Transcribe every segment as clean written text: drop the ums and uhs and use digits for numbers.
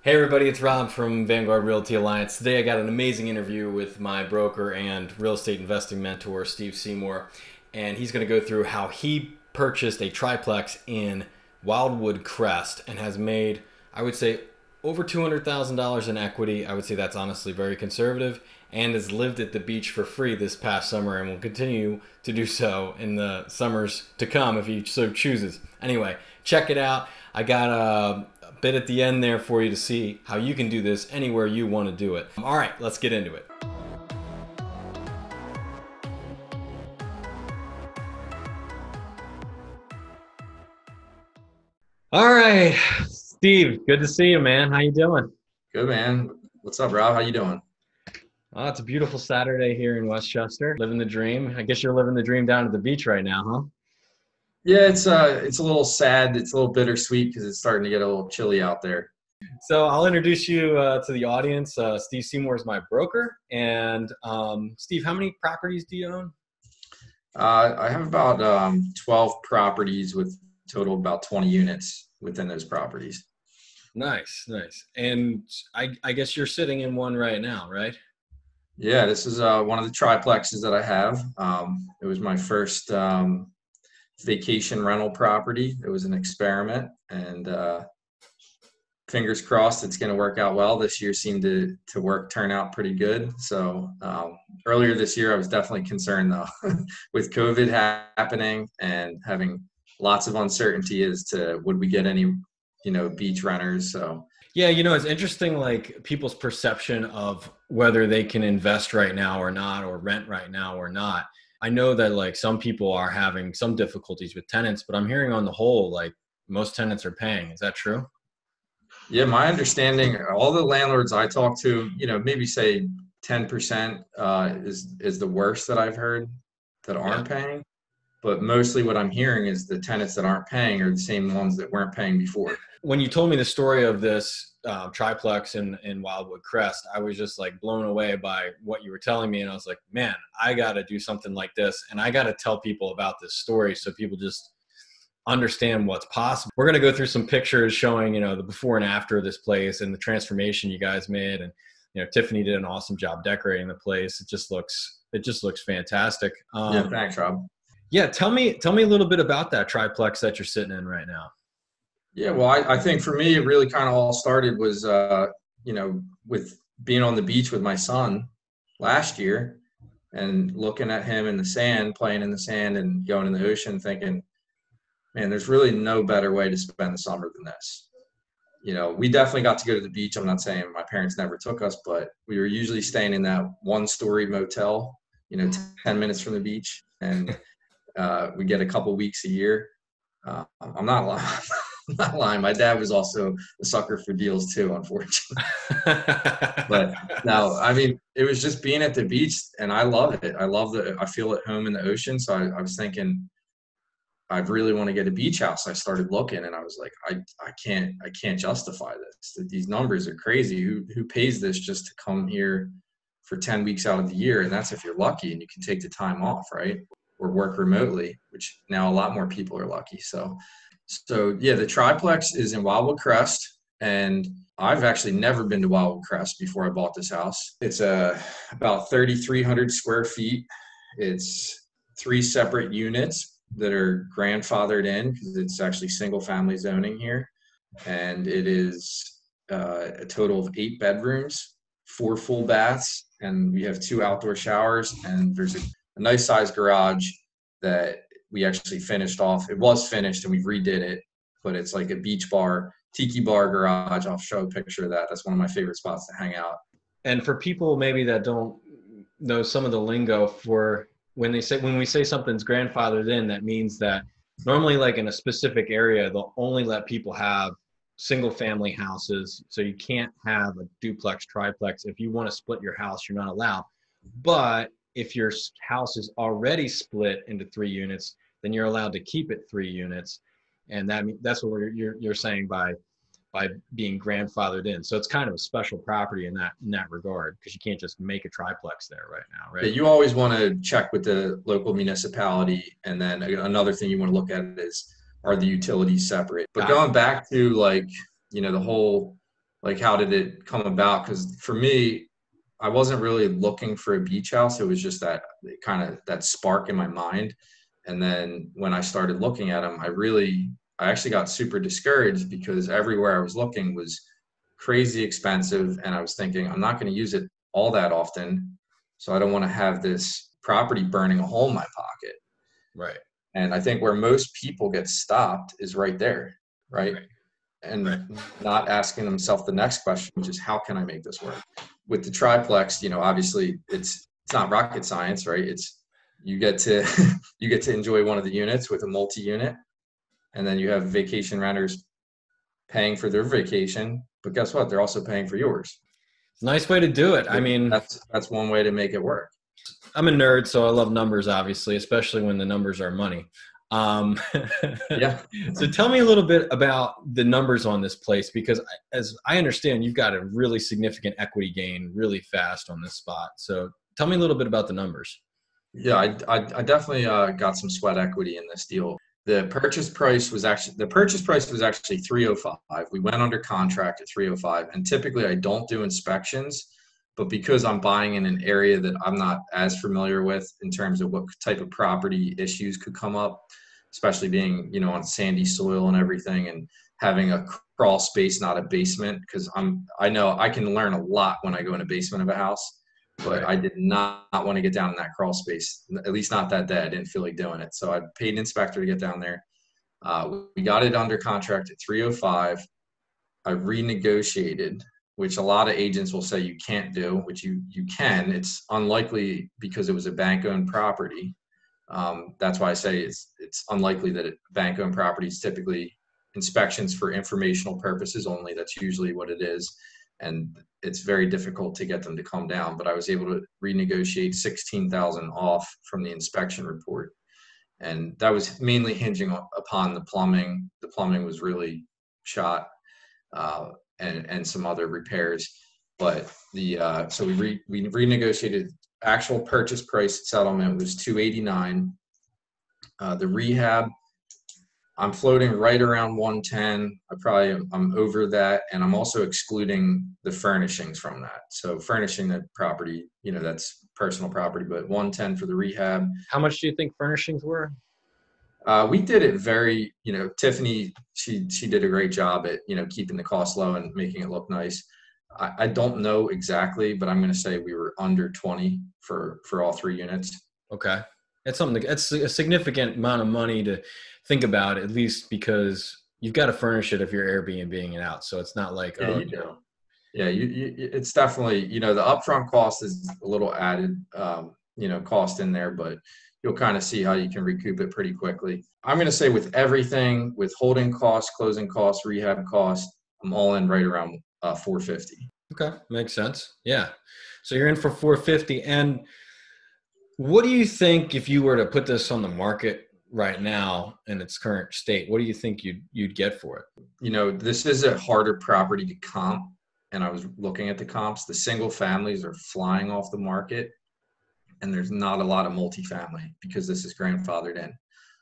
Hey everybody, it's Rob from Vanguard Realty Alliance. Today I got an amazing interview with my broker and real estate investing mentor, Steve Seymour, and he's going to go through how he purchased a triplex in Wildwood Crest and has made, I would say, over $200,000 in equity. I would say that's honestly very conservative, and has lived at the beach for free this past summer and will continue to do so in the summers to come if he so chooses. Anyway, check it out. I got a bit at the end there for you to see how you can do this anywhere you want to do it. All right, let's get into it. All right, Steve, good to see you, man. How you doing? Good, man. What's up, Rob? How you doing? Oh, it's a beautiful Saturday here in Westchester. Living the dream. I guess you're living the dream down at the beach right now, huh? Yeah, it's a little sad. It's a little bittersweet because it's starting to get a little chilly out there. So I'll introduce you to the audience. Steve Seymour is my broker. And Steve, how many properties do you own? I have about 12 properties with total about 20 units within those properties. Nice, nice. And I guess you're sitting in one right now, right? Yeah, this is one of the triplexes that I have. It was my first vacation rental property. It was an experiment, and fingers crossed it's going to work out well. This year seemed to turn out pretty good. So earlier this year I was definitely concerned though with COVID happening and having lots of uncertainty as to would we get any beach renters. So yeah, it's interesting, like people's perception of whether they can invest right now or not, or rent right now or not. I know that like some people are having some difficulties with tenants, but I'm hearing on the whole, like most tenants are paying. Is that true? yeah, my understanding, all the landlords I talk to, maybe say 10% is the worst that I've heard that aren't paying. But mostly what I'm hearing is the tenants that aren't paying are the same ones that weren't paying before. When you told me the story of this triplex in Wildwood Crest, I was just like blown away by what you were telling me. And I was like, man, I got to do something like this. And I got to tell people about this story so people just understand what's possible. We're going to go through some pictures showing, the before and after of this place and the transformation you guys made. And, Tiffany did an awesome job decorating the place. It just looks fantastic. Yeah, thanks, Rob. Yeah. Tell me a little bit about that triplex that you're sitting in right now. Yeah, well, I think for me, it really kind of all started was, with being on the beach with my son last year and looking at him in the sand, playing in the sand and going in the ocean thinking, man, there's really no better way to spend the summer than this. We definitely got to go to the beach. I'm not saying my parents never took us, but we were usually staying in that one-story motel, 10 minutes from the beach. And we get a couple weeks a year. I'm not lying. I'm not lying. My dad was also a sucker for deals too, unfortunately. But no, I mean, it was just being at the beach, and I love it. I feel at home in the ocean. So I was thinking, I really want to get a beach house. I started looking, and I was like, I can't justify this. These numbers are crazy. Who pays this just to come here for 10 weeks out of the year? And that's if you're lucky and you can take the time off, right? Or work remotely, which now a lot more people are lucky. So yeah, the triplex is in Wildwood Crest, and I've actually never been to Wildwood Crest before I bought this house. It's about 3,300 square feet. It's 3 separate units that are grandfathered in because it's actually single family zoning here. And it is a total of 8 bedrooms, 4 full baths, and we have 2 outdoor showers, and there's a nice sized garage that we actually finished off. It was finished and we redid it, but it's like a beach bar, tiki bar garage. I'll show a picture of that. That's one of my favorite spots to hang out. And for people maybe that don't know some of the lingo, for when we say something's grandfathered in, that means that normally like in a specific area, they'll only let people have single family houses. So you can't have a duplex, triplex. If you want to split your house, you're not allowed. But if your house is already split into 3 units, then you're allowed to keep it 3 units. And that's what you're saying by being grandfathered in. So it's kind of a special property in that regard, because you can't just make a triplex there right now, right? Yeah, you always want to check with the local municipality. And then another thing you want to look at is, are the utilities separate? But going back to the whole like, how did it come about? Because for me, I wasn't really looking for a beach house. It was just that kind of that spark in my mind. And then when I started looking at them, I actually got super discouraged because everywhere I was looking was crazy expensive. And I was thinking, I'm not going to use it all that often. So I don't want to have this property burning a hole in my pocket. Right. And I think where most people get stopped is right there. Right. And Right. not asking themselves the next question, which is, how can I make this work? With the triplex, obviously it's not rocket science, right? It's you get to you get to enjoy one of the units with a multi-unit, and then you have vacation renters paying for their vacation, but guess what? They're also paying for yours. Nice way to do it. I mean, that's one way to make it work. I'm a nerd, so I love numbers, obviously, especially when the numbers are money. Yeah. So tell me a little bit about the numbers on this place, because as I understand, you've got a really significant equity gain really fast on this spot. So tell me a little bit about the numbers. Yeah, I definitely got some sweat equity in this deal. The purchase price was actually 305. We went under contract at 305, and typically I don't do inspections, but because I'm buying in an area that I'm not as familiar with in terms of what type of property issues could come up, especially being, on sandy soil and everything, and having a crawl space, not a basement, because I know I can learn a lot when I go in a basement of a house, but I did not want to get down in that crawl space, at least not that day. I didn't feel like doing it. So I paid an inspector to get down there. We got it under contract at 305. I renegotiated, which a lot of agents will say you can't do, which you can. It's unlikely because it was a bank-owned property. That's why I say it's unlikely that bank-owned properties typically inspections for informational purposes only. That's usually what it is. And it's very difficult to get them to come down. But I was able to renegotiate $16,000 off from the inspection report. And that was mainly hinging upon the plumbing. The plumbing was really shot, and some other repairs. But so we renegotiated. Actual purchase price settlement was $289. The rehab, I'm floating right around 110. I'm over that, and I'm also excluding the furnishings from that. So furnishing the property, that's personal property, but 110 for the rehab. How much do you think furnishings were? We did it very, Tiffany, she did a great job at, keeping the cost low and making it look nice. I don't know exactly, but I'm going to say we were under 20 for all 3 units. Okay. It's a significant amount of money to think about, at least because you've got to furnish it if you're Airbnb-ing it out. So it's not like, Yeah, it's definitely, the upfront cost is a little added, cost in there, but you'll kind of see how you can recoup it pretty quickly. I'm going to say with everything, with holding costs, closing costs, rehab costs, I'm all in right around 450. Okay, makes sense. Yeah. So you're in for 450. And what do you think if you were to put this on the market right now in its current state? What do you think you'd get for it? This is a harder property to comp, and I was looking at the comps. The single families are flying off the market, and there's not a lot of multifamily because this is grandfathered in.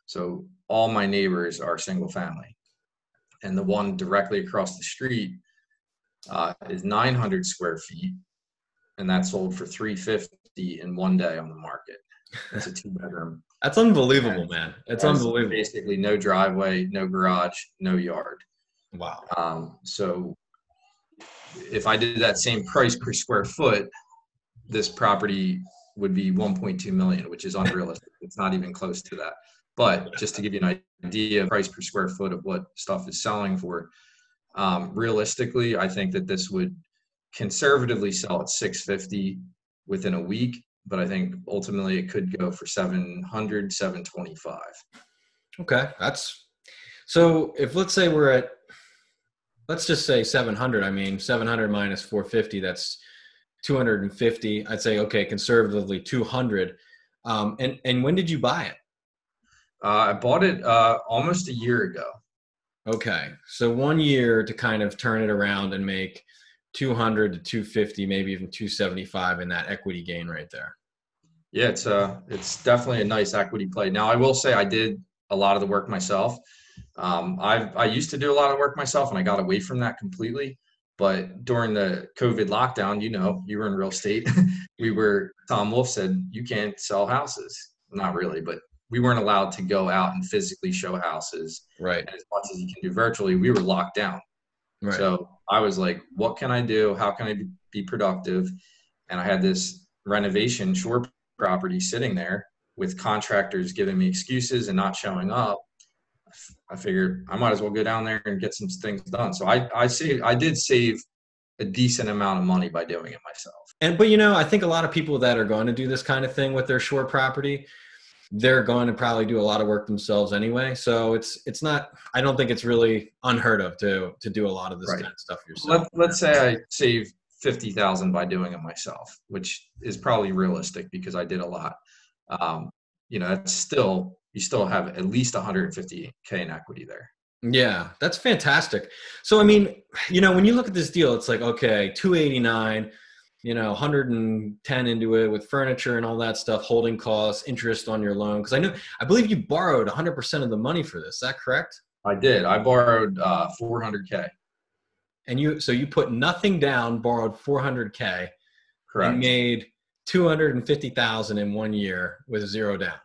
So all my neighbors are single family, and the one directly across the street is 900 square feet, and that sold for $350 in one day on the market. It's a 2-bedroom. That's unbelievable, man. It's unbelievable. Basically no driveway, no garage, no yard. Wow. So if I did that same price per square foot, this property would be 1.2 million, which is unrealistic. It's not even close to that. But just to give you an idea of price per square foot of what stuff is selling for, realistically, I think that this would conservatively sell at 650 within a week, but I think ultimately it could go for 700, 725. Okay. So if let's say let's just say 700, 700 minus 450, that's 250. I'd say, okay, conservatively 200. And when did you buy it? I bought it almost a year ago. Okay. So 1 year to kind of turn it around and make 200 to 250, maybe even 275 in that equity gain right there. Yeah, it's definitely a nice equity play. Now, I will say I did a lot of the work myself. I used to do a lot of work myself, and I got away from that completely. But during the COVID lockdown, you were in real estate. Tom Wolf said, you can't sell houses. Not really, but we weren't allowed to go out and physically show houses. Right. And as much as you can do virtually, we were locked down. Right. So I was like, what can I do? How can I be productive? And I had this renovation shore property sitting there with contractors giving me excuses and not showing up. I figured I might as well go down there and get some things done. So I did save a decent amount of money by doing it myself. But I think a lot of people that are going to do this kind of thing with their short property, they're going to probably do a lot of work themselves anyway. So it's not, I don't think it's really unheard of to do a lot of this kind of stuff yourself. Let's say I save $50,000 by doing it myself, which is probably realistic because I did a lot. That's still, you still have at least $150K in equity there. Yeah, that's fantastic. So, I mean, when you look at this deal, it's like, okay, 289, 110 into it with furniture and all that stuff, holding costs, interest on your loan. Because I believe you borrowed 100% of the money for this. Is that correct? I did. I borrowed $400K. And you put nothing down, borrowed $400K. Correct. And made $250,000 in 1 year with zero down.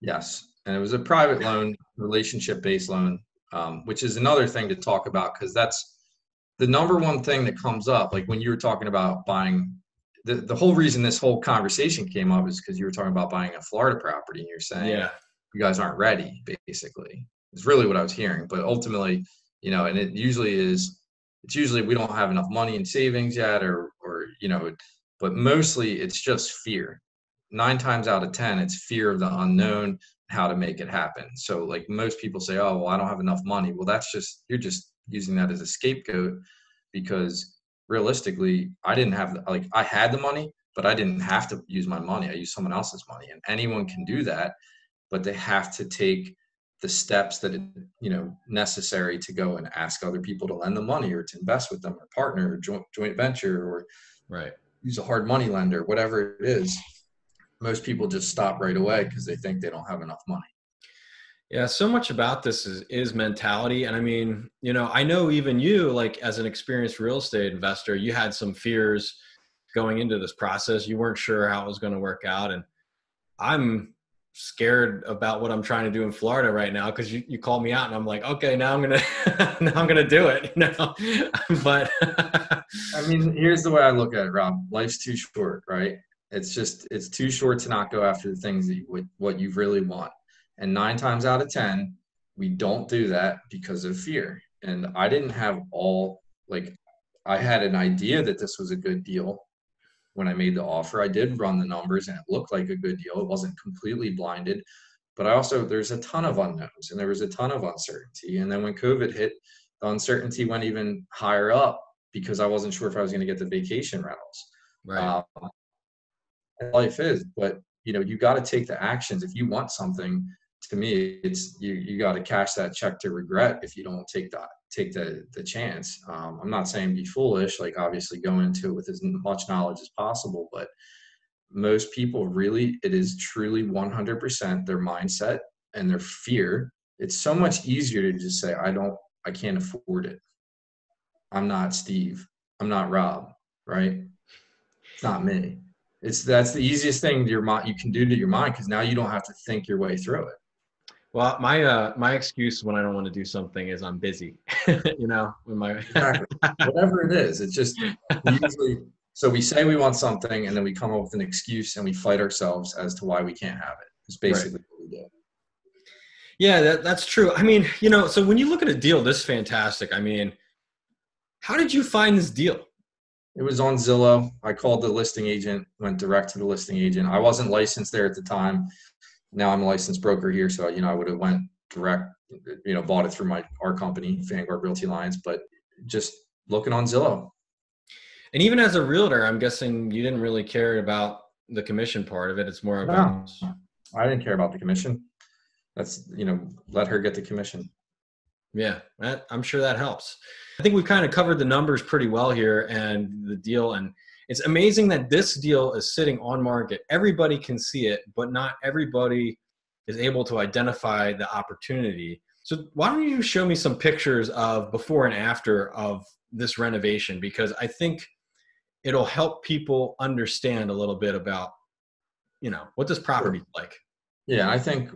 Yes. And it was a private loan, relationship-based loan, which is another thing to talk about because that's the number one thing that comes up. Like when you were talking about buying, the whole reason this whole conversation came up is because you were talking about buying a Florida property and you're saying, you guys aren't ready, basically. It's really what I was hearing. But ultimately, and it's usually we don't have enough money in savings yet but mostly it's just fear. 9 times out of 10, it's fear of the unknown, how to make it happen. So like most people say, oh, well, I don't have enough money. Well, you're just using that as a scapegoat because realistically, I had the money, but I didn't have to use my money. I used someone else's money and anyone can do that, but they have to take the steps that, necessary to go and ask other people to lend them money or to invest with them or partner or joint venture or use a hard money lender, whatever it is. Most people just stop right away because they think they don't have enough money. Yeah, so much about this is mentality. And I mean, I know even you, like as an experienced real estate investor, you had some fears going into this process. You weren't sure how it was going to work out. And I'm scared about what I'm trying to do in Florida right now because you called me out and I'm like, okay, now I'm gonna do it. But I mean, here's the way I look at it, Rob. Life's too short, right? It's too short to not go after the things what you really want. And 9 times out of 10, we don't do that because of fear. And I didn't have I had an idea that this was a good deal when I made the offer. I did run the numbers and it looked like a good deal. It wasn't completely blinded, but there's a ton of unknowns and there was a ton of uncertainty. And then when COVID hit, the uncertainty went even higher up because I wasn't sure if I was going to get the vacation rentals. Right. Life is, but you got to take the actions. If you want something, to me, it's you got to cash that check to regret if you don't take the chance. I'm not saying be foolish, like obviously go into it with as much knowledge as possible, but most people really, it is truly 100% their mindset and their fear. It's so much easier to just say, I can't afford it. I'm not Steve. I'm not Rob, right? It's not me. That's the easiest thing you can do to your mind because now you don't have to think your way through it. Well, my excuse when I don't want to do something is I'm busy. Exactly. Whatever it is, it's just usually. So we say we want something, and then we come up with an excuse, and we fight ourselves as to why we can't have it. It's basically what we do. Yeah, that's true. I mean, so when you look at a deal this fantastic, I mean, how did you find this deal? It was on Zillow. I called the listing agent, went direct to the listing agent. I wasn't licensed there at the time. Now I'm a licensed broker here. So, I would have went direct, bought it through our company, Vanguard Realty Alliance, but just looking on Zillow. And even as a realtor, I'm guessing you didn't really care about the commission part of it. It's more about. No, I didn't care about the commission. That's, let her get the commission. Yeah, I'm sure that helps. I think we've kind of covered the numbers pretty well here and the deal. And it's amazing that this deal is sitting on market. Everybody can see it, but not everybody is able to identify the opportunity. So why don't you show me some pictures of before and after of this renovation, because I think it'll help people understand a little bit about, what this property is like. Yeah, I think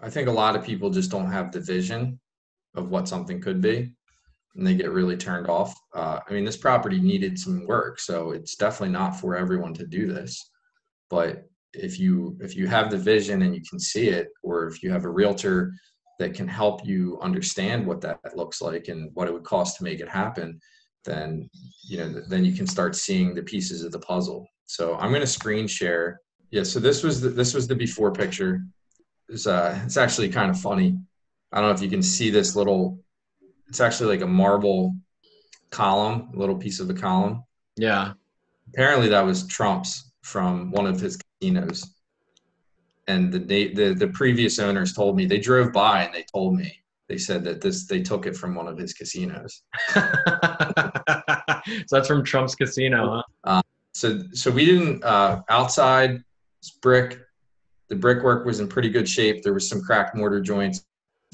a lot of people just don't have the vision of what something could be, and they get really turned off. I mean, this property needed some work, so it's definitely not for everyone to do this. But if you have the vision and you can see it, or if you have a realtor that can help you understand what that looks like and what it would cost to make it happen, then then you can start seeing the pieces of the puzzle. So I'm going to screen share. Yeah, so this was the before picture. It's actually kind of funny. I don't know if you can see this little. It's actually like a marble column, a little piece of the column. Yeah. Apparently that was Trump's from one of his casinos. And the previous owners told me, they drove by and they told me, they said that they took it from one of his casinos. So that's from Trump's casino, huh? So we didn't, outside brick, the brickwork was in pretty good shape. There was some cracked mortar joints,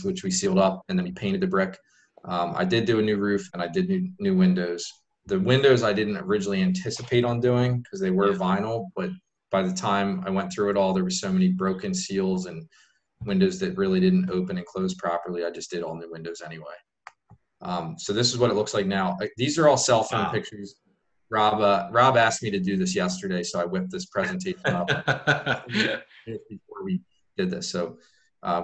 which we sealed up, and then we painted the brick. I did do a new roof, and I did new windows. The windows I didn't originally anticipate on doing because they were vinyl, but by the time I went through it all, there were so many broken seals and windows that really didn't open and close properly. I just did all new windows anyway. So this is what it looks like now. These are all cell phone pictures. Rob asked me to do this yesterday, so I whipped this presentation up before we did this. So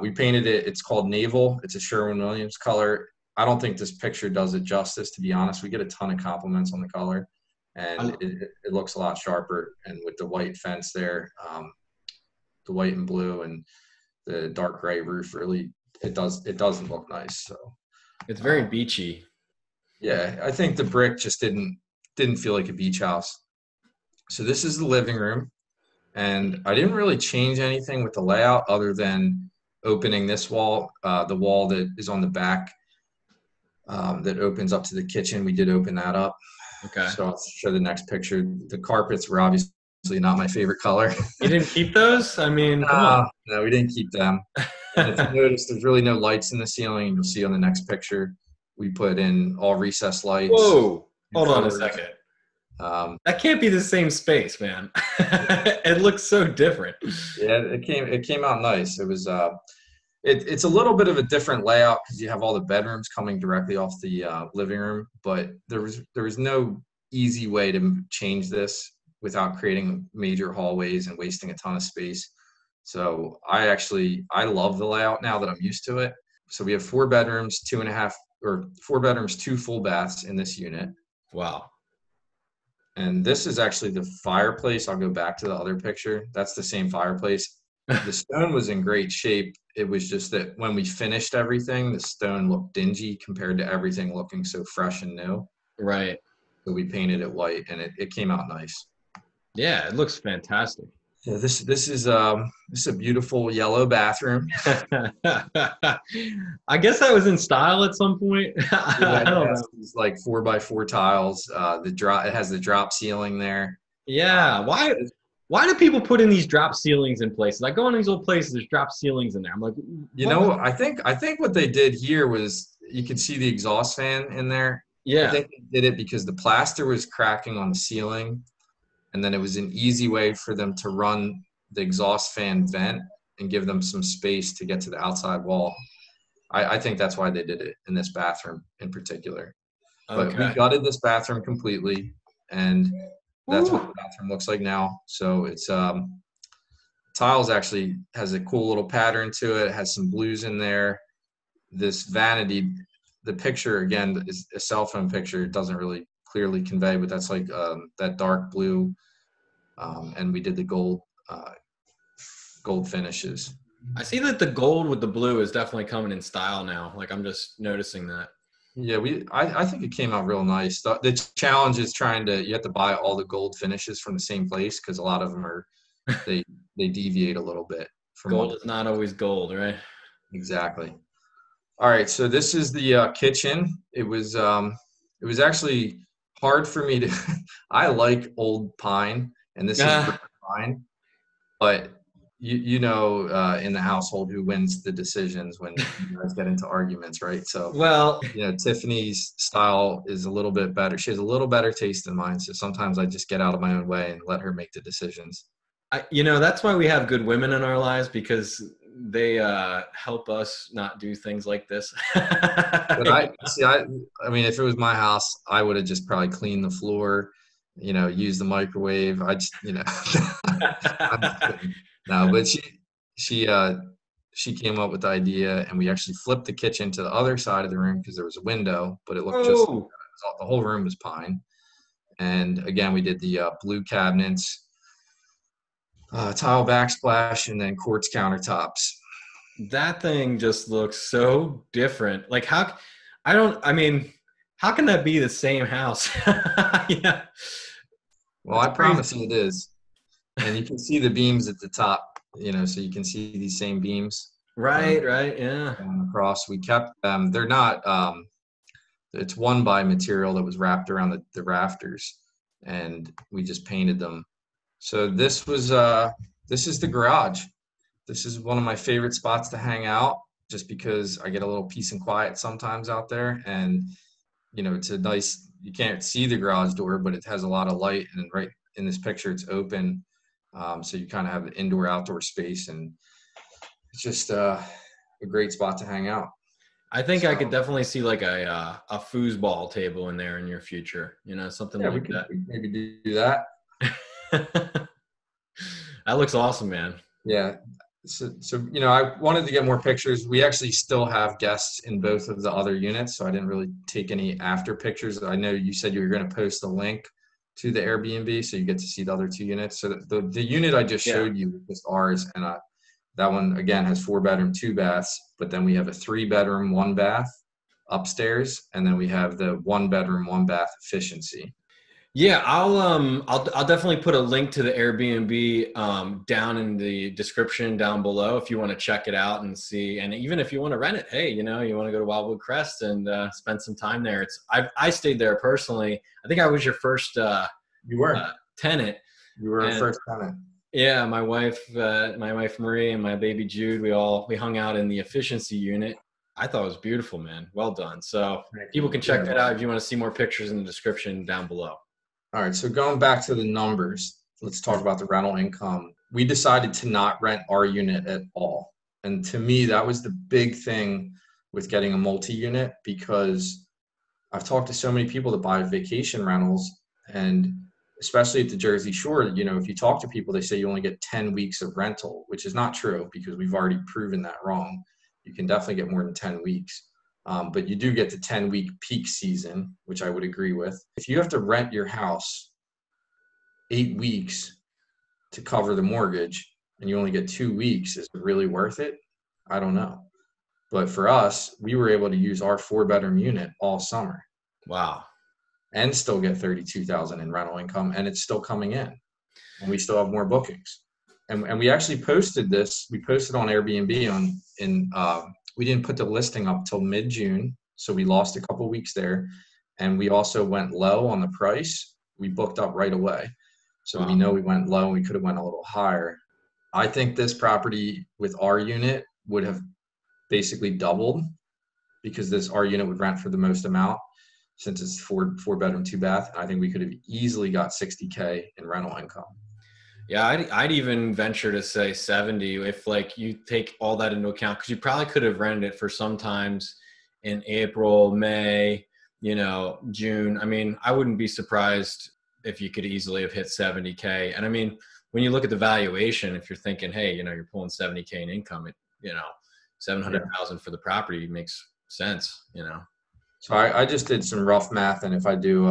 we painted it. It's called Naval. It's a Sherwin-Williams color. I don't think this picture does it justice, to be honest. We get a ton of compliments on the color, and it looks a lot sharper. And with the white fence there, the white and blue and the dark gray roof, really, it doesn't look nice. So it's very beachy. Yeah, I think the brick just didn't feel like a beach house. So this is the living room, and I didn't really change anything with the layout other than opening this wall, the wall that is on the back. That opens up to the kitchen. We did open that up. Okay. So I'll show the next picture. The carpets were obviously not my favorite color. You didn't keep those? I mean, come on. No, we didn't keep them. And if you notice, there's really no lights in the ceiling. You'll see on the next picture, we put in all recessed lights. Whoa. Hold on a second. That can't be the same space, man. It looks so different. Yeah, it came out nice. It was it's a little bit of a different layout because you have all the bedrooms coming directly off the living room, but there was no easy way to change this without creating major hallways and wasting a ton of space. So I love the layout now that I'm used to it. So we have 4 bedrooms, 4 bedrooms, 2 full baths in this unit. Wow. And this is actually the fireplace. I'll go back to the other picture. That's the same fireplace. The stone was in great shape. It was just that when we finished everything, the stone looked dingy compared to everything looking so fresh and new. Right. So we painted it white, and it came out nice. Yeah, it looks fantastic. Yeah, this is a beautiful yellow bathroom. I guess that was in style at some point. I don't know. It's like 4x4 tiles. It has the drop ceiling there. Yeah. Why do people put in these drop ceilings in places? I go in these old places, there's drop ceilings in there. I'm like, I think what they did here was you could see the exhaust fan in there. Yeah. I think they did it because the plaster was cracking on the ceiling, and then it was an easy way for them to run the exhaust fan vent and give them some space to get to the outside wall. I think that's why they did it in this bathroom in particular. But we gutted this bathroom completely, and that's what the bathroom looks like now. So it's tiles actually has a cool little pattern to it. It has some blues in there. This vanity, the picture again is a cell phone picture. It doesn't really clearly convey, but that's like that dark blue, and we did the gold finishes. I see that the gold with the blue is definitely coming in style now. Like I'm just noticing that. Yeah, I think it came out real nice. The challenge is you have to buy all the gold finishes from the same place because a lot of them they deviate a little bit from gold is not always gold, right? Exactly. All right, so this is the kitchen. It was actually hard for me to I like old pine, and this is pine, but in the household who wins the decisions when you guys get into arguments, right? So, Well, Tiffany's style is a little bit better. She has a little better taste than mine. So sometimes I just get out of my own way and let her make the decisions. that's why we have good women in our lives, because they help us not do things like this. But I mean, if it was my house, I would have just probably cleaned the floor, used the microwave. I just, I'm just kidding. No, but she came up with the idea, and we actually flipped the kitchen to the other side of the room because there was a window, but it looked the whole room was pine. And again, we did the blue cabinets, tile backsplash, and then quartz countertops. That thing just looks so different. Like how can that be the same house? Yeah. Well, I promise you it is. And you can see the beams at the top, so you can see these same beams. Right, yeah. Across. We kept them. They're not, it's one by material that was wrapped around the rafters, and we just painted them. So this is the garage. This is one of my favorite spots to hang out, just because I get a little peace and quiet sometimes out there. And, it's a nice, you can't see the garage door, but it has a lot of light, and right in this picture, it's open. So you kind of have the indoor outdoor space, and it's just a great spot to hang out. I think I could definitely see like a foosball table in there in your future, something like that. We maybe do that. That looks awesome, man. Yeah. So, I wanted to get more pictures. We actually still have guests in both of the other units, so I didn't really take any after pictures. I know you said you were going to post a link to the Air BnB, so you get to see the other two units. So the unit I just showed you is ours, and that one, again, has 4-bedroom, 2 baths, but then we have a 3-bedroom, 1 bath upstairs, and then we have the 1-bedroom, 1 bath efficiency. Yeah, I'll definitely put a link to the Airbnb down in the description down below if you want to check it out and see. And even if you want to rent it, hey, you want to go to Wildwood Crest and spend some time there. I stayed there personally. I think I was your first you were tenant. You were our first tenant. Yeah, my wife Marie and my baby Jude, we hung out in the efficiency unit. I thought it was beautiful, man. Well done. So people can check that out if you want to see more pictures in the description down below. All right, so going back to the numbers, let's talk about the rental income. We decided to not rent our unit at all. And to me, that was the big thing with getting a multi-unit, because I've talked to so many people that buy vacation rentals, and especially at the Jersey Shore, if you talk to people, they say you only get 10 weeks of rental, which is not true, because we've already proven that wrong. You can definitely get more than 10 weeks. But you do get the 10-week peak season, which I would agree with. If you have to rent your house 8 weeks to cover the mortgage and you only get 2 weeks, is it really worth it? I don't know. But for us, we were able to use our 4-bedroom unit all summer. Wow. And still get $32,000 in rental income, and it's still coming in. And we still have more bookings. And we actually posted this. We posted on Airbnb we didn't put the listing up till mid-June, so we lost a couple weeks there. And we also went low on the price. We booked up right away. So we know we went low, and we could have went a little higher. I think this property with our unit would have basically doubled, because our unit would rent for the most amount, since it's 4-bedroom, 2 bath. And I think we could have easily got $60K in rental income. Yeah, I'd even venture to say 70 if you take all that into account, because you probably could have rented it for sometimes in April, May, June. I mean, I wouldn't be surprised if you could easily have hit 70K. And I mean, when you look at the valuation, if you're thinking, hey, you're pulling 70K in income, 700,000 for the property makes sense, So I just did some rough math, and if I do,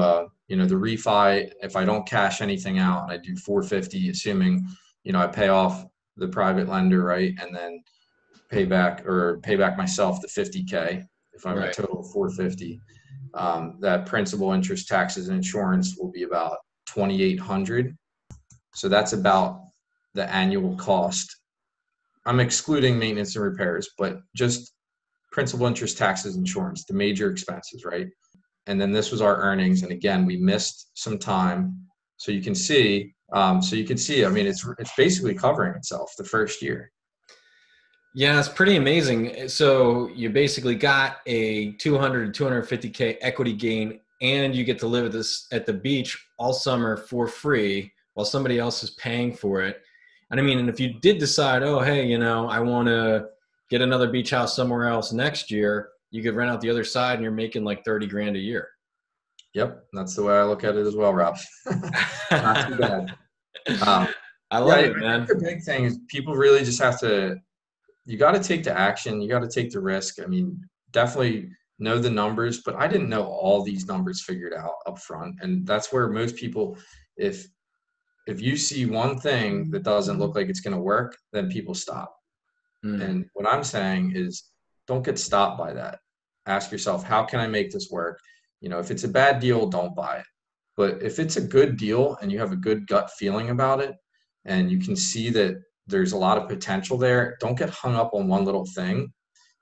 the refi, if I don't cash anything out, and I do 450, assuming, I pay off the private lender, right, and then pay back myself the 50K, if I'm a total of 450, that principal, interest, taxes, and insurance will be about 2,800. So that's about the annual cost. I'm excluding maintenance and repairs, but just principal, interest, taxes, insurance, the major expenses, right? And then this was our earnings. And again, we missed some time. So you can see So you can see, I mean, it's basically covering itself the first year. Yeah, it's pretty amazing. So you basically got a 200 to 250K equity gain, and you get to live at the beach all summer for free while somebody else is paying for it. And I mean, and if you did decide, oh, hey, I want to get another beach house somewhere else next year, you could rent out the other side and you're making like 30 grand a year. Yep. That's the way I look at it as well, Rob. Not too bad. I love it, man. I think the big thing is people really just have to, you got to take the action. You got to take the risk. I mean, definitely know the numbers, but I didn't know all these numbers figured out up front. And that's where most people, if you see one thing that doesn't look like it's going to work, then people stop. And what I'm saying is don't get stopped by that. Ask yourself, how can I make this work? If it's a bad deal, don't buy it. But if it's a good deal and you have a good gut feeling about it and you can see that there's a lot of potential there, don't get hung up on one little thing.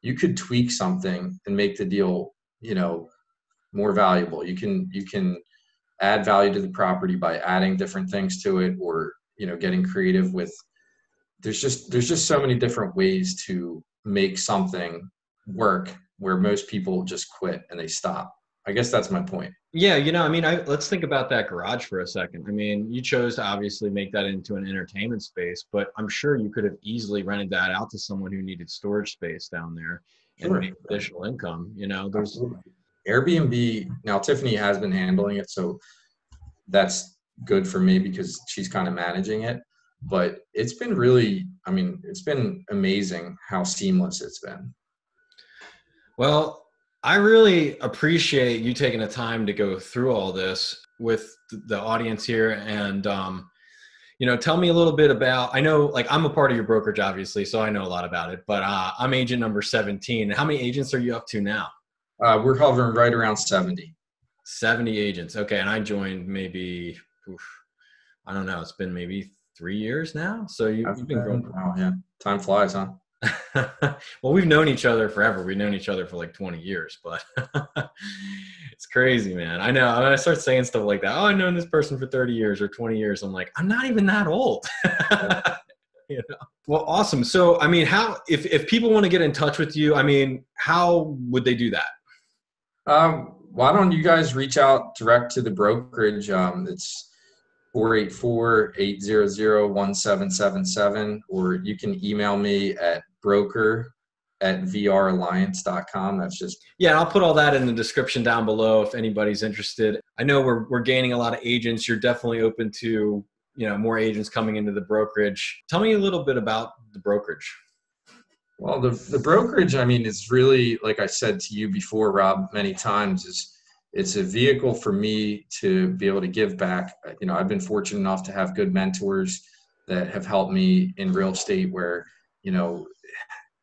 You could tweak something and make the deal, more valuable. You can add value to the property by adding different things to it, or, getting creative with, there's just so many different ways to make something work where most people just quit and they stop. I guess that's my point. Yeah, let's think about that garage for a second. I mean, you chose to obviously make that into an entertainment space, but I'm sure you could have easily rented that out to someone who needed storage space down there and make additional income. There's Airbnb. Now, Tiffany has been handling it, so that's good for me because she's kind of managing it. But it's been it's been amazing how seamless it's been. Well, I really appreciate you taking the time to go through all this with the audience here. And, tell me a little bit about, I know, like, I'm a part of your brokerage, obviously, so I know a lot about it, but I'm agent number 17. How many agents are you up to now? We're hovering right around 70. 70 agents. Okay. And I joined maybe, I don't know, it's been maybe 3 years now. So you've been growing. Oh, yeah. Time flies, huh? Well, we've known each other forever. We've known each other for like 20 years, but it's crazy, man. I know. I start saying stuff like that. Oh, I've known this person for 30 years or 20 years. I'm like, I'm not even that old. Well, awesome. So, I mean, if people want to get in touch with you, I mean, how would they do that? Why don't you guys reach out direct to the brokerage? It's 484-800-1777, or you can email me at broker@vralliance.com. That's just, yeah, I'll put all that in the description down below if anybody's interested. I know we're gaining a lot of agents. You're definitely open to, more agents coming into the brokerage. Tell me a little bit about the brokerage. Well, the brokerage, I mean, it's really, like I said to you before, Rob, many times, it's a vehicle for me to be able to give back. I've been fortunate enough to have good mentors that have helped me in real estate where,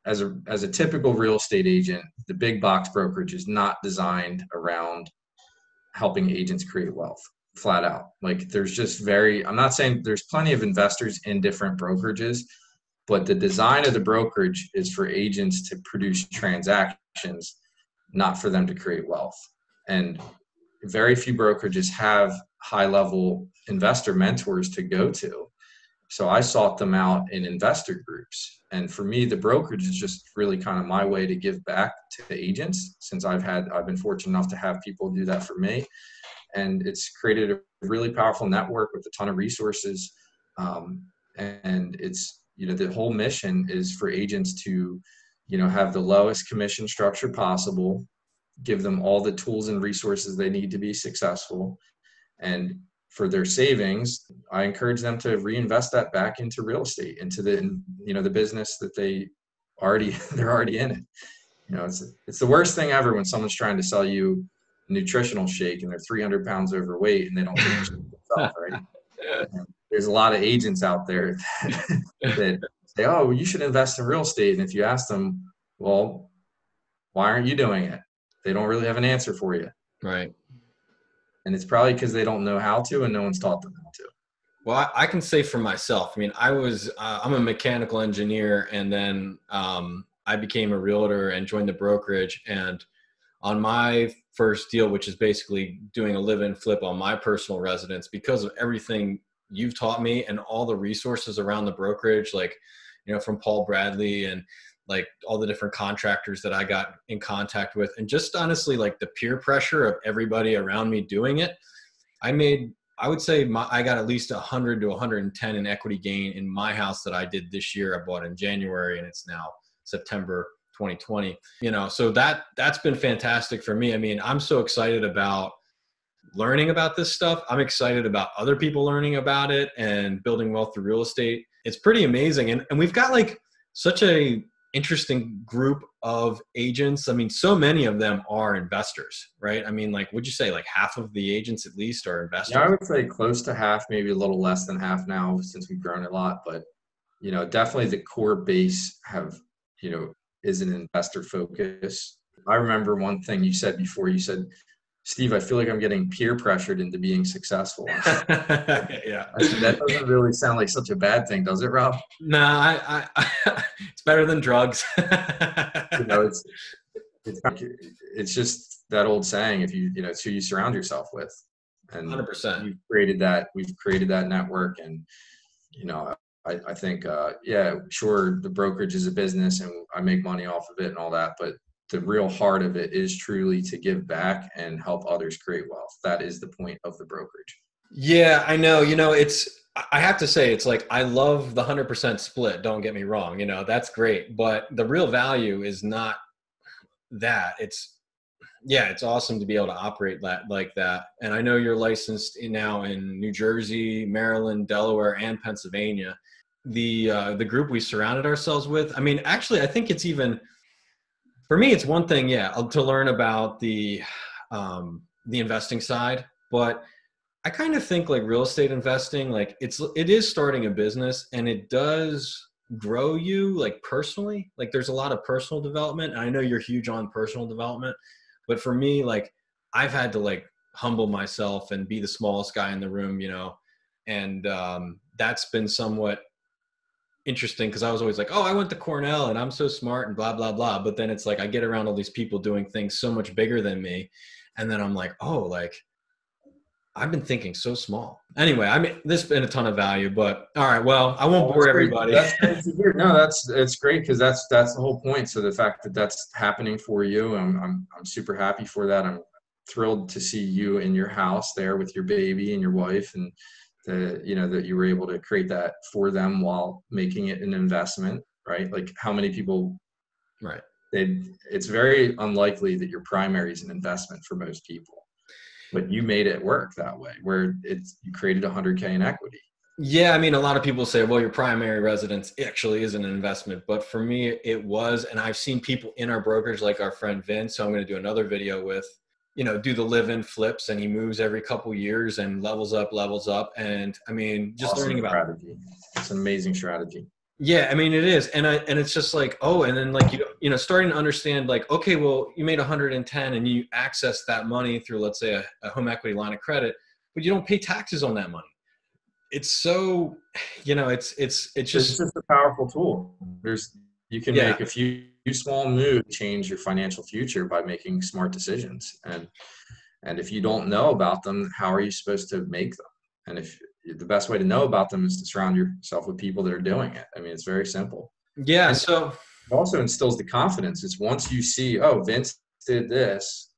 as a typical real estate agent, the big box brokerage is not designed around helping agents create wealth, flat out. Like, there's just I'm not saying there's plenty of investors in different brokerages, but the design of the brokerage is for agents to produce transactions, not for them to create wealth. And very few brokerages have high-level investor mentors to go to. So I sought them out in investor groups. And for me, the brokerage is just really kind of my way to give back to the agents, since I've been fortunate enough to have people do that for me. And it's created a really powerful network with a ton of resources. And it's, the whole mission is for agents to, have the lowest commission structure possible, give them all the tools and resources they need to be successful. And for their savings, I encourage them to reinvest that back into real estate, into the business that they're already in it. It's the worst thing ever when someone's trying to sell you a nutritional shake and they're 300 pounds overweight and they don't take themselves, right? And there's a lot of agents out there that say, oh, well, you should invest in real estate. And if you ask them, well, why aren't you doing it? They don't really have an answer for you. Right. And it's probably because they don't know how to, and no one's taught them how to. Well, I can say for myself, I mean, I'm a mechanical engineer, and then I became a realtor and joined the brokerage. And on my first deal, which is basically doing a live-in flip on my personal residence, because of everything you've taught me and all the resources around the brokerage, like, you know, from Paul Bradley and like all the different contractors that I got in contact with, and just honestly, like the peer pressure of everybody around me doing it, I would say I got at least 100 to 110 in equity gain in my house that I did this year. I bought in January and it's now September 2020, you know, so that's been fantastic for me. I mean, I'm so excited about learning about this stuff. I'm excited about other people learning about it and building wealth through real estate. It's pretty amazing. And we've got like such a interesting group of agents. I mean, so many of them are investors, right? I mean, like, would you say like half of the agents at least are investors? Yeah, I would say close to half, maybe a little less than half now since we've grown a lot. But, you know, definitely the core base is an investor focus. I remember one thing you said before. You said, Steve, I feel like I'm getting peer pressured into being successful. Yeah. I said, that doesn't really sound like such a bad thing, does it, Rob? No, I it's better than drugs. You know, it's just that old saying, it's who you surround yourself with. And 100%. we've created that network. And, you know, I think, sure, the brokerage is a business and I make money off of it and all that, but the real heart of it is truly to give back and help others create wealth. That is the point of the brokerage. Yeah, I know. You know, I have to say, it's like, I love the 100% split. Don't get me wrong. You know, that's great. But the real value is not that. It's awesome to be able to operate like that. And I know you're licensed now in New Jersey, Maryland, Delaware, and Pennsylvania. The group we surrounded ourselves with, I mean, actually, I think it's even, for me, it's one thing, to learn about the investing side, but I kind of think like real estate investing, like it is starting a business and it does grow you like personally. Like there's a lot of personal development. And I know you're huge on personal development, but for me, like I've had to like humble myself and be the smallest guy in the room, you know, and that's been somewhat interesting because I was always like, oh, I went to Cornell and I'm so smart and blah, blah, blah. But then it's like I get around all these people doing things so much bigger than me. And then I'm like, oh, like I've been thinking so small. Anyway, I mean, this has been a ton of value, but all right, well, I won't bore everybody. That's great to hear. No, it's great because that's the whole point. So the fact that that's happening for you, I'm super happy for that. I'm thrilled to see you in your house there with your baby and your wife, and that you were able to create that for them while making it an investment, right? Like how many people, right? It's very unlikely that your primary is an investment for most people. But you made it work that way, where you created $100K in equity. Yeah, I mean, a lot of people say, well, your primary residence actually isn't an investment. But for me, it was. And I've seen people in our brokerage, like our friend Vince, who I'm going to do another video with, do the live-in flips. And he moves every couple years and levels up. And I mean, just awesome learning about strategy. It's an amazing strategy. Yeah, I mean, it is. And it's just like, oh, and then like, starting to understand like, okay, well, you made 110 and you access that money through, let's say a home equity line of credit, but you don't pay taxes on that money. It's so, it's just a powerful tool. You can make a few small moves, change your financial future by making smart decisions. And if you don't know about them, how are you supposed to make them? And if the best way to know about them is to surround yourself with people that are doing it. I mean, it's very simple. Yeah. And so it also instills the confidence. It's once you see, oh, Vince did this,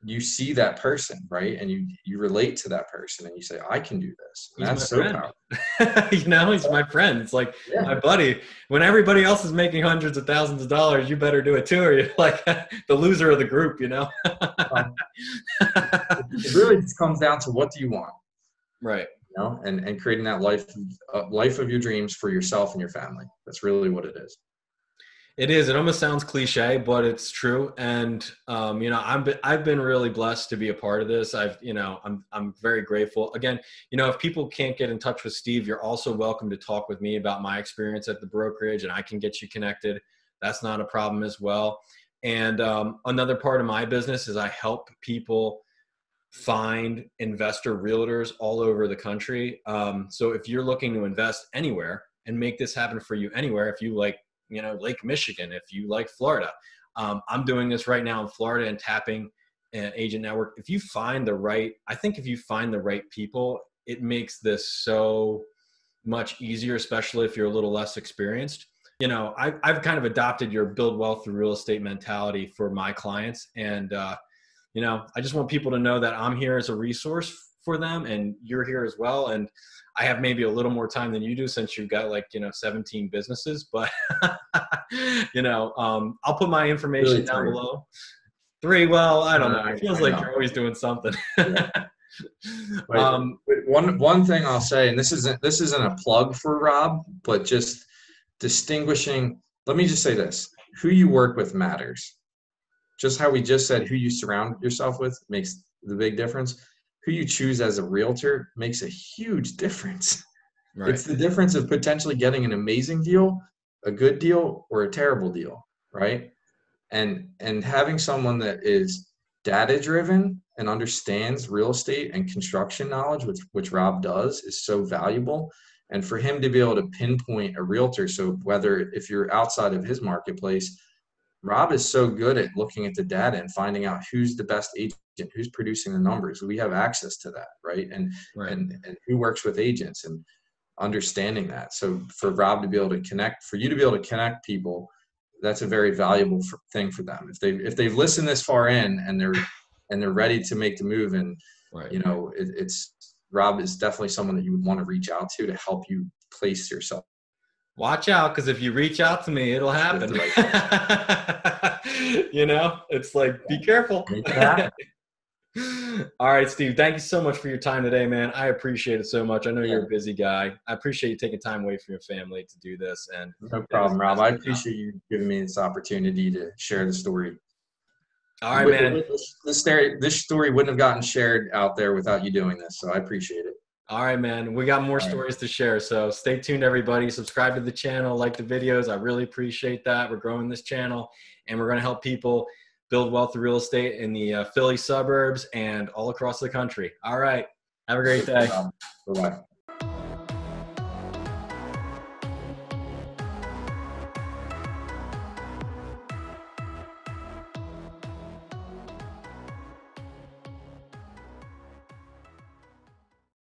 you see that person, right? And you relate to that person and you say, I can do this. And that's so powerful. He's my friend. It's like my buddy. When everybody else is making hundreds of thousands of dollars, you better do it too, or you're like the loser of the group, It really just comes down to what do you want? Right. And creating that life of your dreams for yourself and your family. That's really what it is. It is. It almost sounds cliche, but it's true. And I've been really blessed to be a part of this. I'm very grateful. Again, if people can't get in touch with Steve, you're also welcome to talk with me about my experience at the brokerage, and I can get you connected. That's not a problem as well. And another part of my business is I help people find investor realtors all over the country. So if you're looking to invest anywhere and make this happen for you anywhere, if you like, Lake Michigan, if you like Florida, I'm doing this right now in Florida and tapping an agent network. If you find the right people, it makes this so much easier, especially if you're a little less experienced. You know, I've kind of adopted your build wealth through real estate mentality for my clients. And, you know, I just want people to know that I'm here as a resource for them, and you're here as well. And I have maybe a little more time than you do, since you've got, like, you know, 17 businesses, but you know, I'll put my information Really down 3. below. 3. Well, I don't know. It feels like know. you're always doing something. Yeah. One thing I'll say, and this isn't a plug for Rob, but just distinguishing, let me just say this: who you work with matters. Just how we just said, who you surround yourself with makes the big difference. Who you choose as a realtor makes a huge difference. Right. It's the difference of potentially getting an amazing deal, a good deal, or a terrible deal, right? And having someone that is data driven and understands real estate and construction knowledge, which Rob does, is so valuable. And for him to be able to pinpoint a realtor, so whether if you're outside of his marketplace, Rob is so good at looking at the data and finding out who's the best agent, who's producing the numbers. We have access to that, right? And who works with agents and understanding that. So for Rob to be able to connect, for you to be able to connect people, that's a very valuable thing for them. If they've listened this far in and they're ready to make the move, and you know, it's Rob is definitely someone that you would want to reach out to help you place yourself. Watch out, because if you reach out to me, it'll happen. You know, it's like, be careful. All right, Steve, thank you so much for your time today, man. I appreciate it so much. I know you're a busy guy. I appreciate you taking time away from your family to do this. And no problem, Rob. I appreciate you giving me this opportunity to share the story. All right, man. This story wouldn't have gotten shared out there without you doing this, so I appreciate it. All right, man. We got more stories to share, so stay tuned, everybody. Subscribe to the channel, like the videos. I really appreciate that. We're growing this channel, and we're going to help people build wealth through real estate in the Philly suburbs and all across the country. All right. Have a great day. Bye-bye.